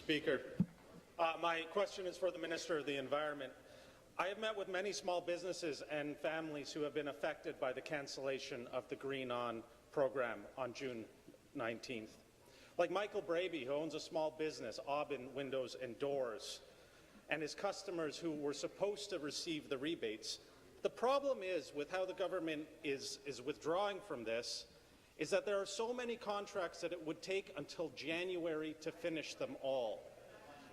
Speaker. My question is for the Minister of the Environment. I have met with many small businesses and families who have been affected by the cancellation of the GreenON program on June 19th. Like Michael Braby, who owns a small business, Aubin Windows and Doors, and his customers who were supposed to receive the rebates. The problem is, with how the government is withdrawing from this, is that there are so many contracts that it would take until January to finish them all.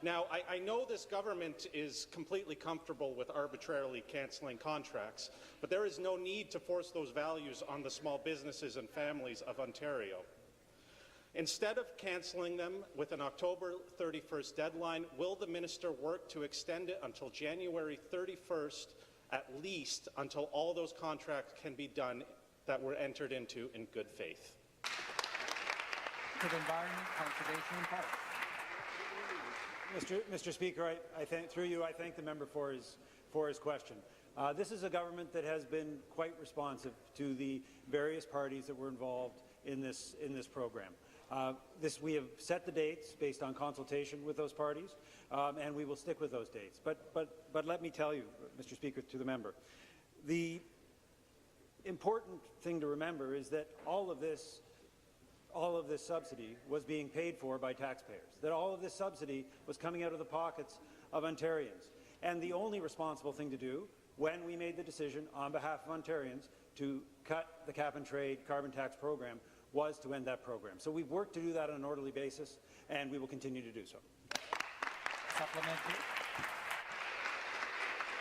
Now, I know this government is completely comfortable with arbitrarily cancelling contracts, but there is no need to force those values on the small businesses and families of Ontario. Instead of cancelling them with an October 31st deadline, will the minister work to extend it until January 31st, at least until all those contracts can be done that were entered into in good faith? To the Environment, Conservation and Parks. Mr. Speaker, I thank the member for his question. This is a government that has been quite responsive to the various parties that were involved in this program. We have set the dates based on consultation with those parties, and we will stick with those dates. But let me tell you, Mr. Speaker, to the member, the important thing to remember is that all of this subsidy was being paid for by taxpayers, that all of this subsidy was coming out of the pockets of Ontarians. And the only responsible thing to do when we made the decision on behalf of Ontarians to cut the cap-and-trade carbon tax program was to end that program. So we've worked to do that on an orderly basis, and we will continue to do so. Supplementary.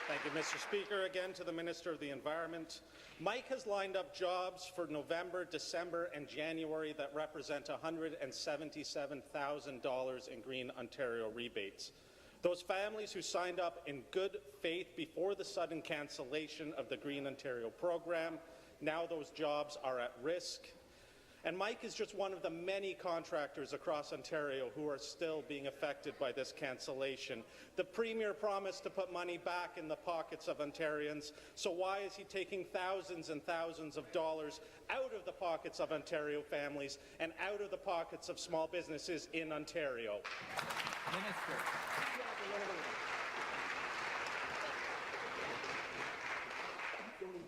Thank you, Mr. Speaker. Again to the Minister of the Environment. Mike has lined up jobs for November, December and January that represent $177,000 in Green Ontario rebates. Those families who signed up in good faith before the sudden cancellation of the Green Ontario program, now those jobs are at risk. And Mike is just one of the many contractors across Ontario who are still being affected by this cancellation. The Premier promised to put money back in the pockets of Ontarians, so why is he taking thousands and thousands of dollars out of the pockets of Ontario families and out of the pockets of small businesses in Ontario? Minister.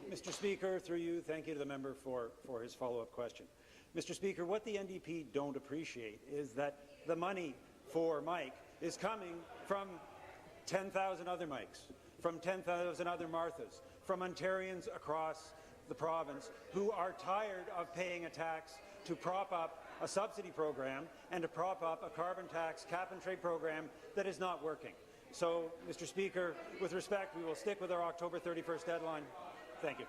Mr. Speaker, through you, thank you to the member for his follow-up question. Mr. Speaker, what the NDP don't appreciate is that the money for Mike is coming from 10,000 other Mikes, from 10,000 other Marthas, from Ontarians across the province who are tired of paying a tax to prop up a subsidy program and to prop up a carbon tax cap-and-trade program that is not working. So, Mr. Speaker, with respect, we will stick with our October 31st deadline. Thank you.